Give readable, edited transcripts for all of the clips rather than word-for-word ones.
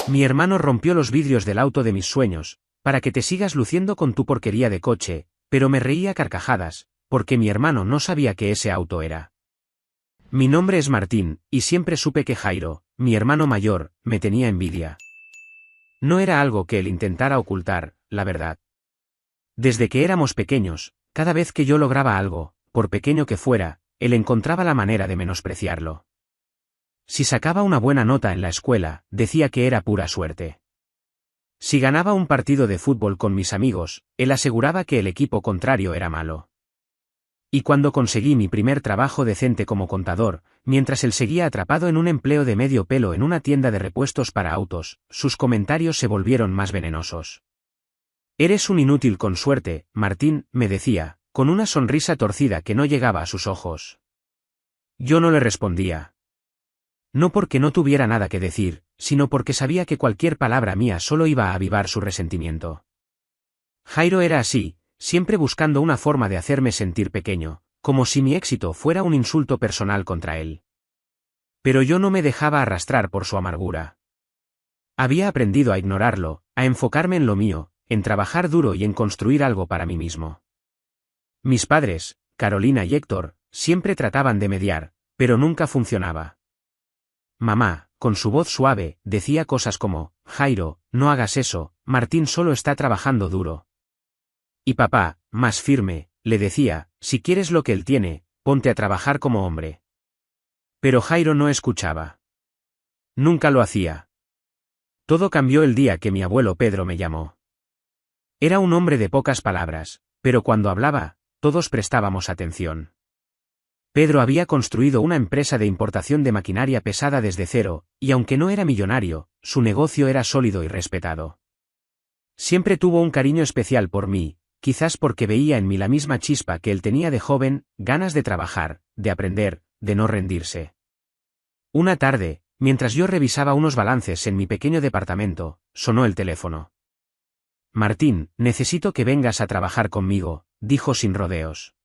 Mi hermano rompió los vidrios del auto de mis sueños, para que te sigas luciendo con tu porquería de coche, pero me reía a carcajadas, porque mi hermano no sabía que ese auto era. Mi nombre es Martín, y siempre supe que Jairo, mi hermano mayor, me tenía envidia. No era algo que él intentara ocultar, la verdad. Desde que éramos pequeños, cada vez que yo lograba algo, por pequeño que fuera, él encontraba la manera de menospreciarlo. Si sacaba una buena nota en la escuela, decía que era pura suerte. Si ganaba un partido de fútbol con mis amigos, él aseguraba que el equipo contrario era malo. Y cuando conseguí mi primer trabajo decente como contador, mientras él seguía atrapado en un empleo de medio pelo en una tienda de repuestos para autos, sus comentarios se volvieron más venenosos. Eres un inútil con suerte, Martín, me decía, con una sonrisa torcida que no llegaba a sus ojos. Yo no le respondía. No porque no tuviera nada que decir, sino porque sabía que cualquier palabra mía solo iba a avivar su resentimiento. Jairo era así, siempre buscando una forma de hacerme sentir pequeño, como si mi éxito fuera un insulto personal contra él. Pero yo no me dejaba arrastrar por su amargura. Había aprendido a ignorarlo, a enfocarme en lo mío, en trabajar duro y en construir algo para mí mismo. Mis padres, Carolina y Héctor, siempre trataban de mediar, pero nunca funcionaba. Mamá, con su voz suave, decía cosas como, Jairo, no hagas eso, Martín solo está trabajando duro. Y papá, más firme, le decía, si quieres lo que él tiene, ponte a trabajar como hombre. Pero Jairo no escuchaba. Nunca lo hacía. Todo cambió el día que mi abuelo Pedro me llamó. Era un hombre de pocas palabras, pero cuando hablaba, todos prestábamos atención. Pedro había construido una empresa de importación de maquinaria pesada desde cero, y aunque no era millonario, su negocio era sólido y respetado. Siempre tuvo un cariño especial por mí, quizás porque veía en mí la misma chispa que él tenía de joven, ganas de trabajar, de aprender, de no rendirse. Una tarde, mientras yo revisaba unos balances en mi pequeño departamento, sonó el teléfono. Martín, necesito que vengas a trabajar conmigo, dijo sin rodeos.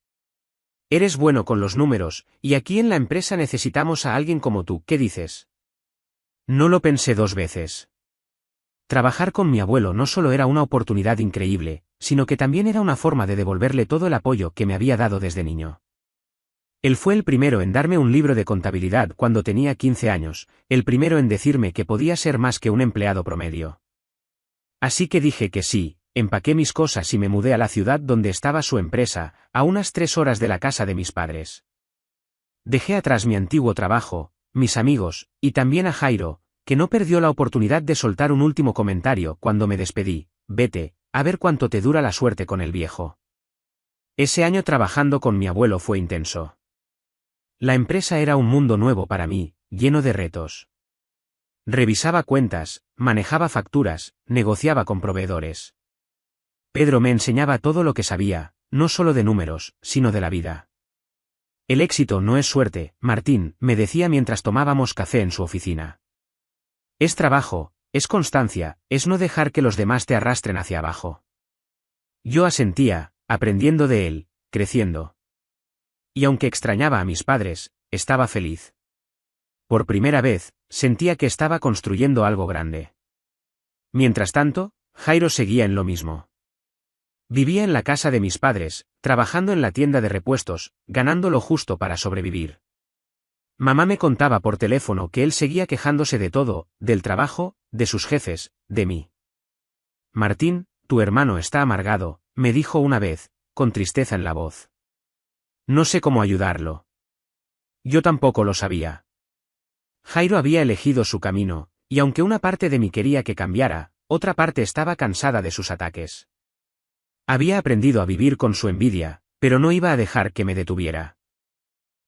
Eres bueno con los números, y aquí en la empresa necesitamos a alguien como tú, ¿qué dices? No lo pensé dos veces. Trabajar con mi abuelo no solo era una oportunidad increíble, sino que también era una forma de devolverle todo el apoyo que me había dado desde niño. Él fue el primero en darme un libro de contabilidad cuando tenía 15 años, el primero en decirme que podía ser más que un empleado promedio. Así que dije que sí. Empaqué mis cosas y me mudé a la ciudad donde estaba su empresa, a unas 3 horas de la casa de mis padres. Dejé atrás mi antiguo trabajo, mis amigos, y también a Jairo, que no perdió la oportunidad de soltar un último comentario cuando me despedí, vete, a ver cuánto te dura la suerte con el viejo. Ese año trabajando con mi abuelo fue intenso. La empresa era un mundo nuevo para mí, lleno de retos. Revisaba cuentas, manejaba facturas, negociaba con proveedores. Pedro me enseñaba todo lo que sabía, no solo de números, sino de la vida. El éxito no es suerte, Martín, me decía mientras tomábamos café en su oficina. Es trabajo, es constancia, es no dejar que los demás te arrastren hacia abajo. Yo asentía, aprendiendo de él, creciendo. Y aunque extrañaba a mis padres, estaba feliz. Por primera vez, sentía que estaba construyendo algo grande. Mientras tanto, Jairo seguía en lo mismo. Vivía en la casa de mis padres, trabajando en la tienda de repuestos, ganando lo justo para sobrevivir. Mamá me contaba por teléfono que él seguía quejándose de todo, del trabajo, de sus jefes, de mí. Martín, tu hermano está amargado, me dijo una vez, con tristeza en la voz. No sé cómo ayudarlo. Yo tampoco lo sabía. Jairo había elegido su camino, y aunque una parte de mí quería que cambiara, otra parte estaba cansada de sus ataques. Había aprendido a vivir con su envidia, pero no iba a dejar que me detuviera.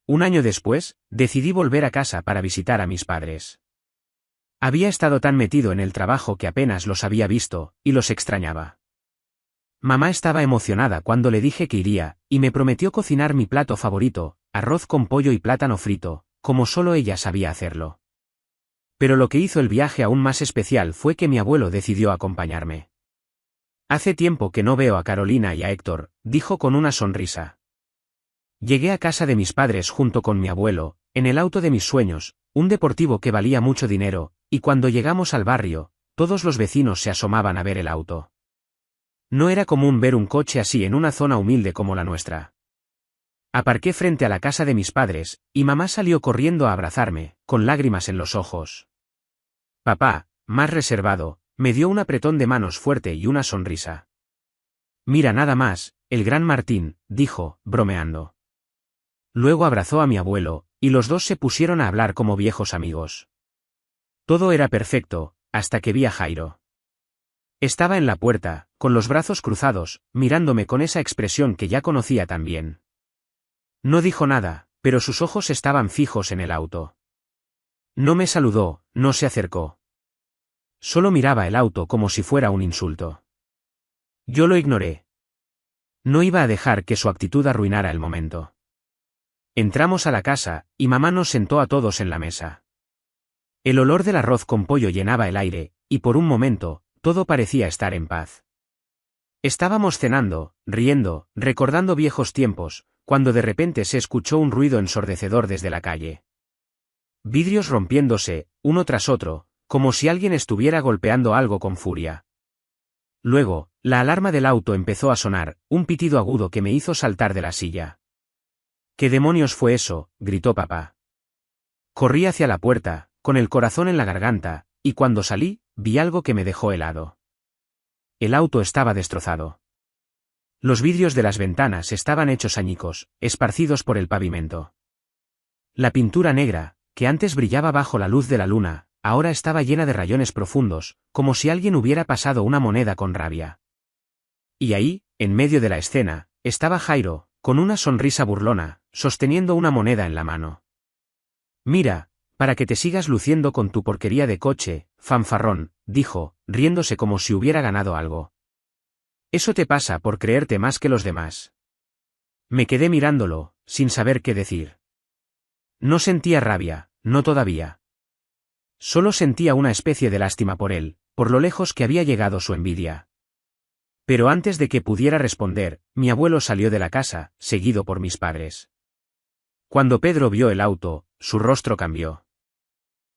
Un año después, decidí volver a casa para visitar a mis padres. Había estado tan metido en el trabajo que apenas los había visto, y los extrañaba. Mamá estaba emocionada cuando le dije que iría, y me prometió cocinar mi plato favorito, arroz con pollo y plátano frito, como solo ella sabía hacerlo. Pero lo que hizo el viaje aún más especial fue que mi abuelo decidió acompañarme. Hace tiempo que no veo a Carolina y a Héctor, dijo con una sonrisa. Llegué a casa de mis padres junto con mi abuelo, en el auto de mis sueños, un deportivo que valía mucho dinero, y cuando llegamos al barrio, todos los vecinos se asomaban a ver el auto. No era común ver un coche así en una zona humilde como la nuestra. Aparqué frente a la casa de mis padres, y mamá salió corriendo a abrazarme, con lágrimas en los ojos. Papá, más reservado, me dio un apretón de manos fuerte y una sonrisa. Mira nada más, el gran Martín, dijo, bromeando. Luego abrazó a mi abuelo, y los dos se pusieron a hablar como viejos amigos. Todo era perfecto, hasta que vi a Jairo. Estaba en la puerta, con los brazos cruzados, mirándome con esa expresión que ya conocía tan bien. No dijo nada, pero sus ojos estaban fijos en el auto. No me saludó, no se acercó. Solo miraba el auto como si fuera un insulto. Yo lo ignoré. No iba a dejar que su actitud arruinara el momento. Entramos a la casa, y mamá nos sentó a todos en la mesa. El olor del arroz con pollo llenaba el aire, y por un momento, todo parecía estar en paz. Estábamos cenando, riendo, recordando viejos tiempos, cuando de repente se escuchó un ruido ensordecedor desde la calle. Vidrios rompiéndose, uno tras otro, como si alguien estuviera golpeando algo con furia. Luego, la alarma del auto empezó a sonar, un pitido agudo que me hizo saltar de la silla. ¿Qué demonios fue eso?, gritó papá. Corrí hacia la puerta, con el corazón en la garganta, y cuando salí, vi algo que me dejó helado. El auto estaba destrozado. Los vidrios de las ventanas estaban hechos añicos, esparcidos por el pavimento. La pintura negra, que antes brillaba bajo la luz de la luna, ahora estaba llena de rayones profundos, como si alguien hubiera pasado una moneda con rabia. Y ahí, en medio de la escena, estaba Jairo, con una sonrisa burlona, sosteniendo una moneda en la mano. Mira, para que te sigas luciendo con tu porquería de coche, fanfarrón, dijo, riéndose como si hubiera ganado algo. Eso te pasa por creerte más que los demás. Me quedé mirándolo, sin saber qué decir. No sentía rabia, no todavía. Solo sentía una especie de lástima por él, por lo lejos que había llegado su envidia. Pero antes de que pudiera responder, mi abuelo salió de la casa, seguido por mis padres. Cuando Pedro vio el auto, su rostro cambió.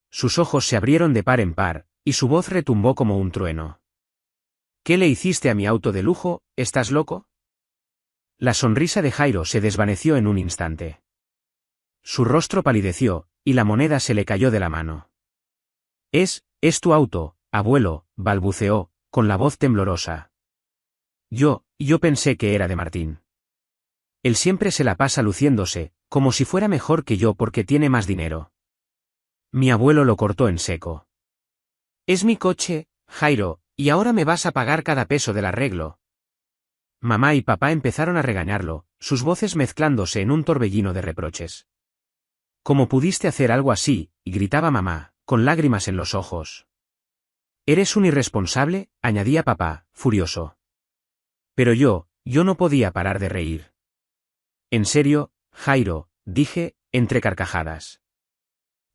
Sus ojos se abrieron de par en par, y su voz retumbó como un trueno. ¿Qué le hiciste a mi auto de lujo? ¿Estás loco? La sonrisa de Jairo se desvaneció en un instante. Su rostro palideció, y la moneda se le cayó de la mano. Es tu auto, abuelo, balbuceó, con la voz temblorosa. Yo pensé que era de Martín. Él siempre se la pasa luciéndose, como si fuera mejor que yo porque tiene más dinero. Mi abuelo lo cortó en seco. Es mi coche, Jairo, y ahora me vas a pagar cada peso del arreglo. Mamá y papá empezaron a regañarlo, sus voces mezclándose en un torbellino de reproches. ¿Cómo pudiste hacer algo así?, gritaba mamá, con lágrimas en los ojos. Eres un irresponsable, añadía papá, furioso. Pero yo no podía parar de reír. En serio, Jairo, dije, entre carcajadas.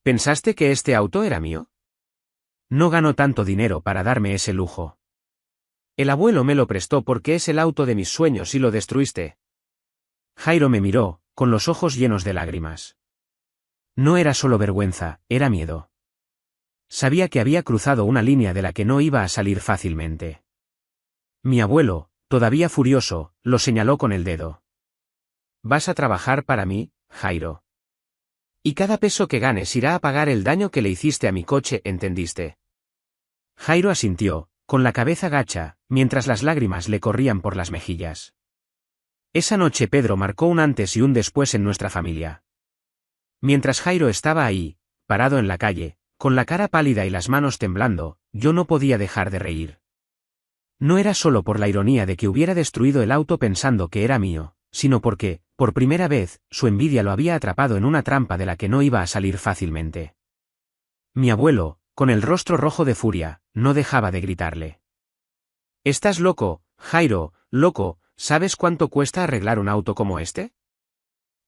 ¿Pensaste que este auto era mío? No gano tanto dinero para darme ese lujo. El abuelo me lo prestó porque es el auto de mis sueños y lo destruiste. Jairo me miró, con los ojos llenos de lágrimas. No era solo vergüenza, era miedo. Sabía que había cruzado una línea de la que no iba a salir fácilmente. Mi abuelo, todavía furioso, lo señaló con el dedo. ¿Vas a trabajar para mí, Jairo? Y cada peso que ganes irá a pagar el daño que le hiciste a mi coche, ¿entendiste? Jairo asintió, con la cabeza gacha, mientras las lágrimas le corrían por las mejillas. Esa noche Pedro marcó un antes y un después en nuestra familia. Mientras Jairo estaba ahí, parado en la calle, con la cara pálida y las manos temblando, yo no podía dejar de reír. No era solo por la ironía de que hubiera destruido el auto pensando que era mío, sino porque, por primera vez, su envidia lo había atrapado en una trampa de la que no iba a salir fácilmente. Mi abuelo, con el rostro rojo de furia, no dejaba de gritarle. ¿Estás loco, Jairo, loco? ¿Sabes cuánto cuesta arreglar un auto como este?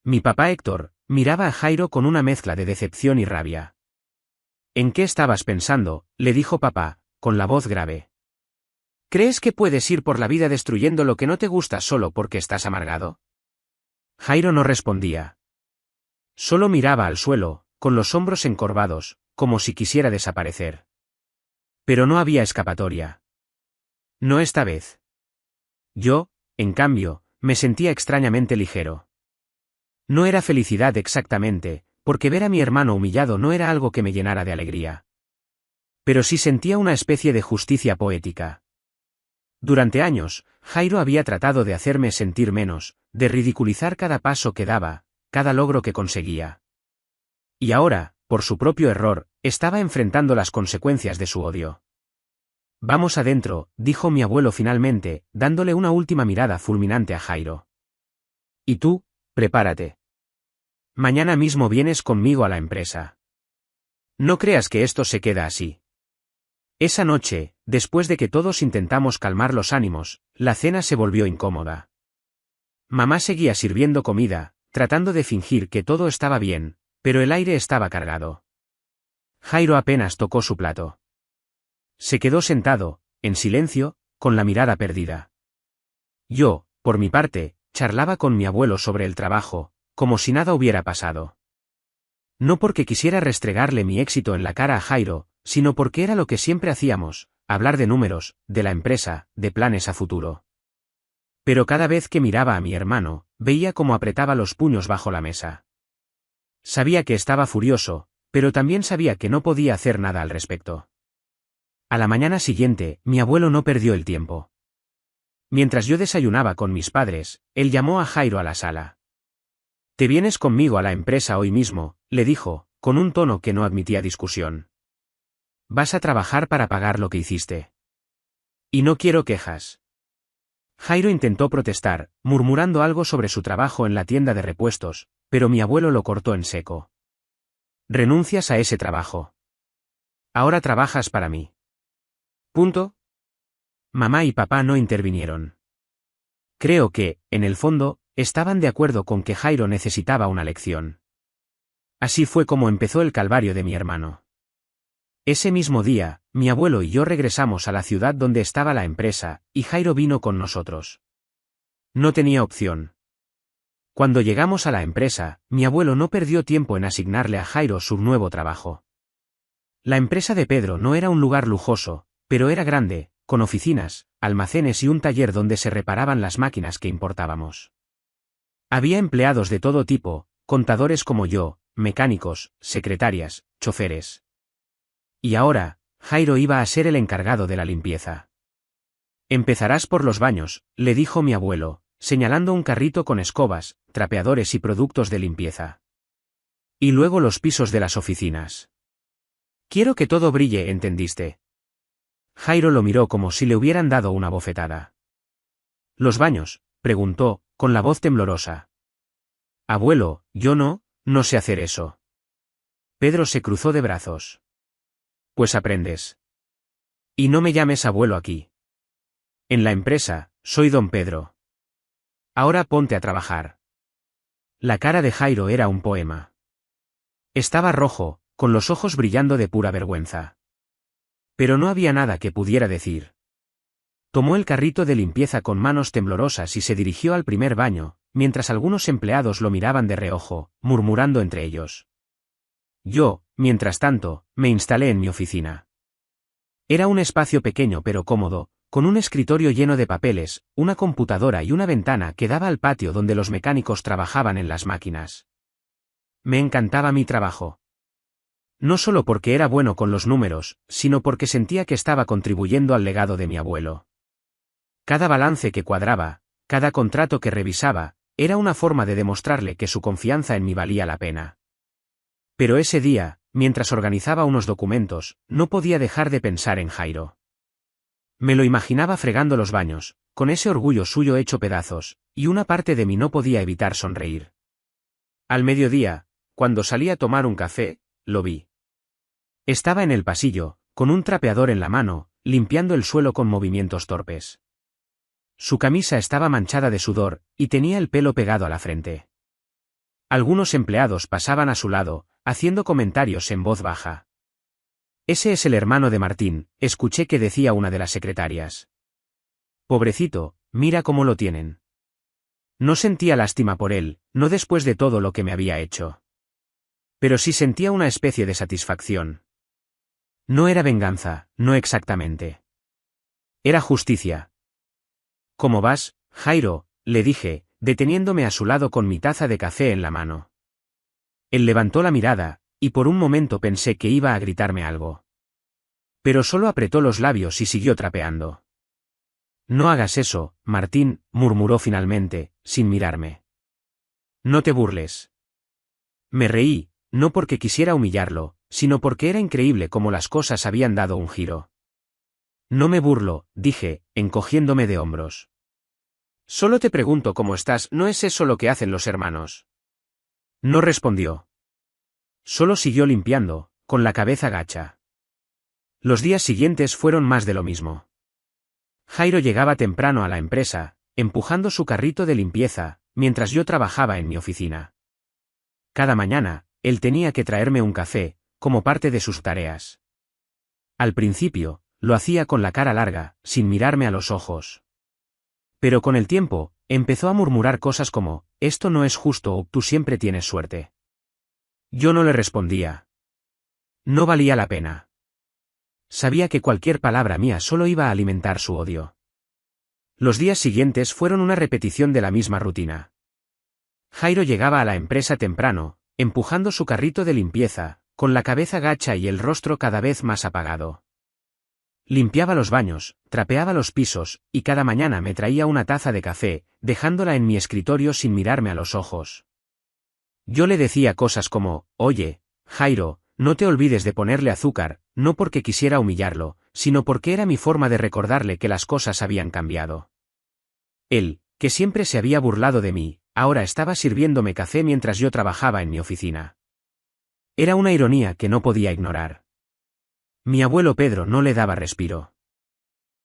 Mi papá Héctor miraba a Jairo con una mezcla de decepción y rabia. ¿En qué estabas pensando?, le dijo papá, con la voz grave. ¿Crees que puedes ir por la vida destruyendo lo que no te gusta solo porque estás amargado? Jairo no respondía. Solo miraba al suelo, con los hombros encorvados, como si quisiera desaparecer. Pero no había escapatoria. No esta vez. Yo, en cambio, me sentía extrañamente ligero. No era felicidad exactamente, porque ver a mi hermano humillado no era algo que me llenara de alegría. Pero sí sentía una especie de justicia poética. Durante años, Jairo había tratado de hacerme sentir menos, de ridiculizar cada paso que daba, cada logro que conseguía. Y ahora, por su propio error, estaba enfrentando las consecuencias de su odio. Vamos adentro, dijo mi abuelo finalmente, dándole una última mirada fulminante a Jairo. Y tú, prepárate. Mañana mismo vienes conmigo a la empresa. No creas que esto se queda así. Esa noche, después de que todos intentamos calmar los ánimos, la cena se volvió incómoda. Mamá seguía sirviendo comida, tratando de fingir que todo estaba bien, pero el aire estaba cargado. Jairo apenas tocó su plato. Se quedó sentado, en silencio, con la mirada perdida. Yo, por mi parte, charlaba con mi abuelo sobre el trabajo, como si nada hubiera pasado. No porque quisiera restregarle mi éxito en la cara a Jairo, sino porque era lo que siempre hacíamos, hablar de números, de la empresa, de planes a futuro. Pero cada vez que miraba a mi hermano, veía cómo apretaba los puños bajo la mesa. Sabía que estaba furioso, pero también sabía que no podía hacer nada al respecto. A la mañana siguiente, mi abuelo no perdió el tiempo. Mientras yo desayunaba con mis padres, él llamó a Jairo a la sala. «Te vienes conmigo a la empresa hoy mismo», le dijo, con un tono que no admitía discusión. «Vas a trabajar para pagar lo que hiciste. Y no quiero quejas». Jairo intentó protestar, murmurando algo sobre su trabajo en la tienda de repuestos, pero mi abuelo lo cortó en seco. «Renuncias a ese trabajo. Ahora trabajas para mí. Punto». Mamá y papá no intervinieron. Creo que, en el fondo, estaban de acuerdo con que Jairo necesitaba una lección. Así fue como empezó el calvario de mi hermano. Ese mismo día, mi abuelo y yo regresamos a la ciudad donde estaba la empresa, y Jairo vino con nosotros. No tenía opción. Cuando llegamos a la empresa, mi abuelo no perdió tiempo en asignarle a Jairo su nuevo trabajo. La empresa de Pedro no era un lugar lujoso, pero era grande, con oficinas, almacenes y un taller donde se reparaban las máquinas que importábamos. Había empleados de todo tipo, contadores como yo, mecánicos, secretarias, choferes. Y ahora, Jairo iba a ser el encargado de la limpieza. «Empezarás por los baños», le dijo mi abuelo, señalando un carrito con escobas, trapeadores y productos de limpieza. «Y luego los pisos de las oficinas. Quiero que todo brille, ¿entendiste?» Jairo lo miró como si le hubieran dado una bofetada. «¿Los baños?», preguntó, con la voz temblorosa. «Abuelo, yo no sé hacer eso». Pedro se cruzó de brazos. «Pues aprendes. Y no me llames abuelo aquí. En la empresa, soy don Pedro. Ahora ponte a trabajar». La cara de Jairo era un poema. Estaba rojo, con los ojos brillando de pura vergüenza. Pero no había nada que pudiera decir. Tomó el carrito de limpieza con manos temblorosas y se dirigió al primer baño, mientras algunos empleados lo miraban de reojo, murmurando entre ellos. Yo, mientras tanto, me instalé en mi oficina. Era un espacio pequeño pero cómodo, con un escritorio lleno de papeles, una computadora y una ventana que daba al patio donde los mecánicos trabajaban en las máquinas. Me encantaba mi trabajo. No solo porque era bueno con los números, sino porque sentía que estaba contribuyendo al legado de mi abuelo. Cada balance que cuadraba, cada contrato que revisaba, era una forma de demostrarle que su confianza en mí valía la pena. Pero ese día, mientras organizaba unos documentos, no podía dejar de pensar en Jairo. Me lo imaginaba fregando los baños, con ese orgullo suyo hecho pedazos, y una parte de mí no podía evitar sonreír. Al mediodía, cuando salí a tomar un café, lo vi. Estaba en el pasillo, con un trapeador en la mano, limpiando el suelo con movimientos torpes. Su camisa estaba manchada de sudor, y tenía el pelo pegado a la frente. Algunos empleados pasaban a su lado, haciendo comentarios en voz baja. «Ese es el hermano de Martín», escuché que decía una de las secretarias. «Pobrecito, mira cómo lo tienen». No sentía lástima por él, no después de todo lo que me había hecho. Pero sí sentía una especie de satisfacción. No era venganza, no exactamente. Era justicia. ¿Cómo vas, Jairo?, le dije, deteniéndome a su lado con mi taza de café en la mano. Él levantó la mirada, y por un momento pensé que iba a gritarme algo. Pero solo apretó los labios y siguió trapeando. No hagas eso, Martín, murmuró finalmente, sin mirarme. No te burles. Me reí, no porque quisiera humillarlo, sino porque era increíble cómo las cosas habían dado un giro. No me burlo, dije, encogiéndome de hombros. Solo te pregunto cómo estás, ¿no es eso lo que hacen los hermanos? No respondió. Solo siguió limpiando, con la cabeza gacha. Los días siguientes fueron más de lo mismo. Jairo llegaba temprano a la empresa, empujando su carrito de limpieza, mientras yo trabajaba en mi oficina. Cada mañana, él tenía que traerme un café, como parte de sus tareas. Al principio, lo hacía con la cara larga, sin mirarme a los ojos. Pero con el tiempo, empezó a murmurar cosas como, esto no es justo o tú siempre tienes suerte. Yo no le respondía. No valía la pena. Sabía que cualquier palabra mía solo iba a alimentar su odio. Los días siguientes fueron una repetición de la misma rutina. Jairo llegaba a la empresa temprano, empujando su carrito de limpieza, con la cabeza gacha y el rostro cada vez más apagado. Limpiaba los baños, trapeaba los pisos, y cada mañana me traía una taza de café, dejándola en mi escritorio sin mirarme a los ojos. Yo le decía cosas como, oye, Jairo, no te olvides de ponerle azúcar, no porque quisiera humillarlo, sino porque era mi forma de recordarle que las cosas habían cambiado. Él, que siempre se había burlado de mí, ahora estaba sirviéndome café mientras yo trabajaba en mi oficina. Era una ironía que no podía ignorar. Mi abuelo Pedro no le daba respiro.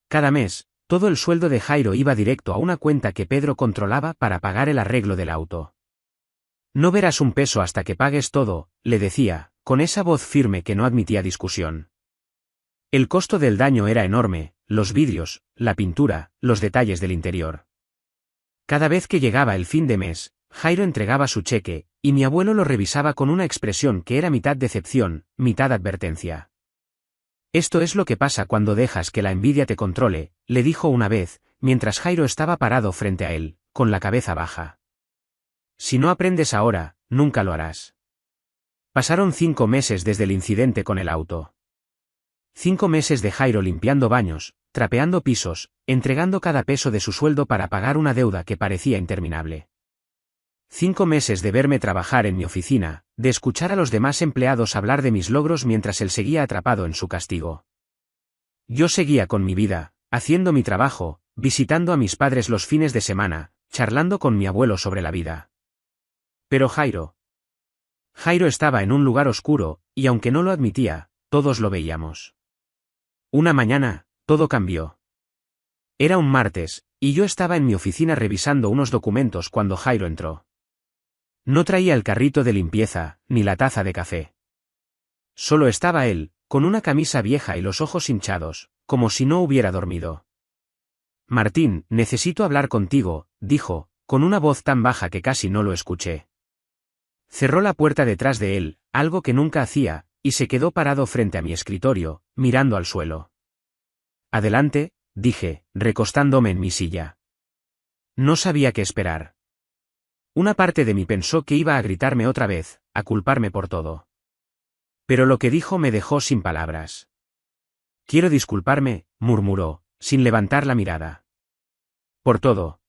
Cada mes, todo el sueldo de Jairo iba directo a una cuenta que Pedro controlaba para pagar el arreglo del auto. No verás un peso hasta que pagues todo, le decía, con esa voz firme que no admitía discusión. El costo del daño era enorme, los vidrios, la pintura, los detalles del interior. Cada vez que llegaba el fin de mes, Jairo entregaba su cheque, y mi abuelo lo revisaba con una expresión que era mitad decepción, mitad advertencia. Esto es lo que pasa cuando dejas que la envidia te controle, le dijo una vez, mientras Jairo estaba parado frente a él, con la cabeza baja. Si no aprendes ahora, nunca lo harás. Pasaron 5 meses desde el incidente con el auto. 5 meses de Jairo limpiando baños, trapeando pisos, entregando cada peso de su sueldo para pagar una deuda que parecía interminable. 5 meses de verme trabajar en mi oficina, de escuchar a los demás empleados hablar de mis logros mientras él seguía atrapado en su castigo. Yo seguía con mi vida, haciendo mi trabajo, visitando a mis padres los fines de semana, charlando con mi abuelo sobre la vida. Pero Jairo estaba en un lugar oscuro, y aunque no lo admitía, todos lo veíamos. Una mañana, todo cambió. Era un martes, y yo estaba en mi oficina revisando unos documentos cuando Jairo entró. No traía el carrito de limpieza, ni la taza de café. Solo estaba él, con una camisa vieja y los ojos hinchados, como si no hubiera dormido. Martín, necesito hablar contigo, dijo, con una voz tan baja que casi no lo escuché. Cerró la puerta detrás de él, algo que nunca hacía, y se quedó parado frente a mi escritorio, mirando al suelo. Adelante, dije, recostándome en mi silla. No sabía qué esperar. Una parte de mí pensó que iba a gritarme otra vez, a culparme por todo. Pero lo que dijo me dejó sin palabras. Quiero disculparme, murmuró, sin levantar la mirada. Por todo.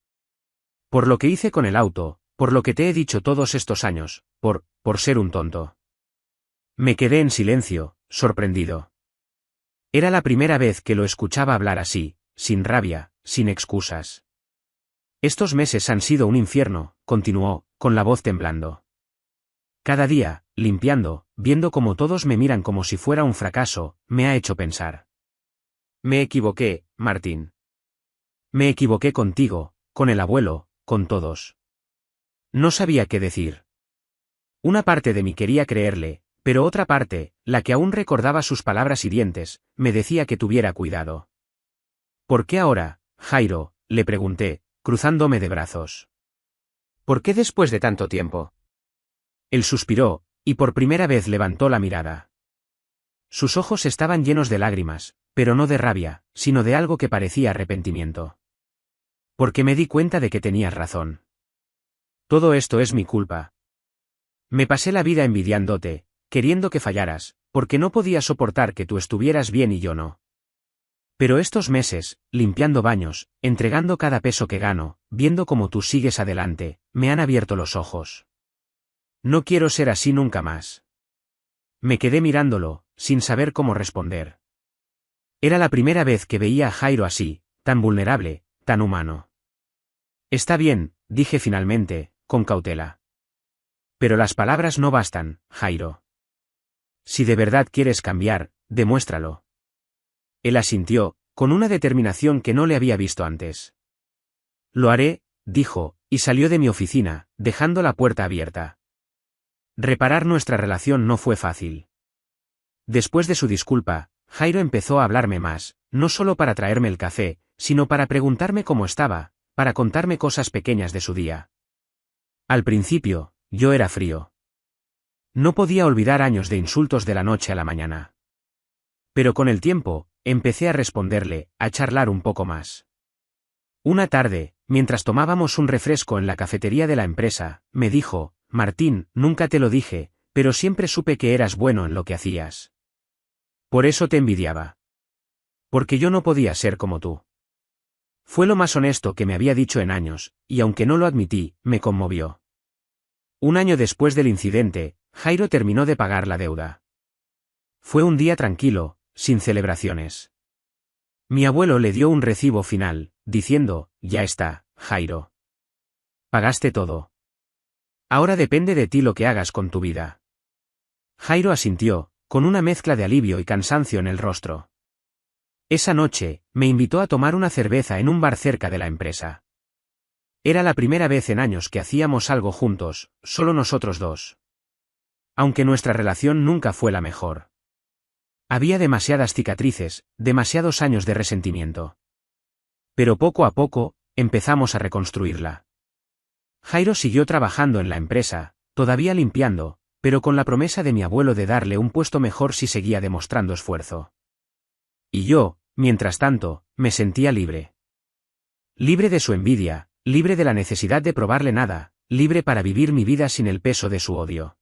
Por lo que hice con el auto, por lo que te he dicho todos estos años, por ser un tonto. Me quedé en silencio, sorprendido. Era la primera vez que lo escuchaba hablar así, sin rabia, sin excusas. Estos meses han sido un infierno, continuó, con la voz temblando. Cada día, limpiando, viendo cómo todos me miran como si fuera un fracaso, me ha hecho pensar. Me equivoqué, Martín. Me equivoqué contigo, con el abuelo, con todos. No sabía qué decir. Una parte de mí quería creerle, pero otra parte, la que aún recordaba sus palabras hirientes, me decía que tuviera cuidado. ¿Por qué ahora, Jairo?, le pregunté, cruzándome de brazos. ¿Por qué después de tanto tiempo? Él suspiró, y por primera vez levantó la mirada. Sus ojos estaban llenos de lágrimas, pero no de rabia, sino de algo que parecía arrepentimiento. Porque me di cuenta de que tenías razón. Todo esto es mi culpa. Me pasé la vida envidiándote, queriendo que fallaras, porque no podía soportar que tú estuvieras bien y yo no. Pero estos meses, limpiando baños, entregando cada peso que gano, viendo cómo tú sigues adelante, me han abierto los ojos. No quiero ser así nunca más. Me quedé mirándolo, sin saber cómo responder. Era la primera vez que veía a Jairo así, tan vulnerable, tan humano. Está bien, dije finalmente, con cautela. Pero las palabras no bastan, Jairo. Si de verdad quieres cambiar, demuéstralo. Él asintió, con una determinación que no le había visto antes. Lo haré, dijo, y salió de mi oficina, dejando la puerta abierta. Reparar nuestra relación no fue fácil. Después de su disculpa, Jairo empezó a hablarme más, no solo para traerme el café, sino para preguntarme cómo estaba, para contarme cosas pequeñas de su día. Al principio, yo era frío. No podía olvidar años de insultos de la noche a la mañana. Pero con el tiempo, empecé a responderle, a charlar un poco más. Una tarde, mientras tomábamos un refresco en la cafetería de la empresa, me dijo, Martín, nunca te lo dije, pero siempre supe que eras bueno en lo que hacías. Por eso te envidiaba. Porque yo no podía ser como tú. Fue lo más honesto que me había dicho en años, y aunque no lo admití, me conmovió. Un año después del incidente, Jairo terminó de pagar la deuda. Fue un día tranquilo, sin celebraciones. Mi abuelo le dio un recibo final, diciendo, ya está, Jairo. Pagaste todo. Ahora depende de ti lo que hagas con tu vida. Jairo asintió, con una mezcla de alivio y cansancio en el rostro. Esa noche, me invitó a tomar una cerveza en un bar cerca de la empresa. Era la primera vez en años que hacíamos algo juntos, solo nosotros dos. Aunque nuestra relación nunca fue la mejor. Había demasiadas cicatrices, demasiados años de resentimiento. Pero poco a poco, empezamos a reconstruirla. Jairo siguió trabajando en la empresa, todavía limpiando, pero con la promesa de mi abuelo de darle un puesto mejor si seguía demostrando esfuerzo. Y yo, mientras tanto, me sentía libre. Libre de su envidia, libre de la necesidad de probarle nada, libre para vivir mi vida sin el peso de su odio.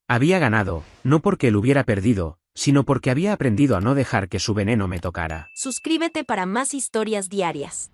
Había ganado, no porque él hubiera perdido, sino porque había aprendido a no dejar que su veneno me tocara. Suscríbete para más historias diarias.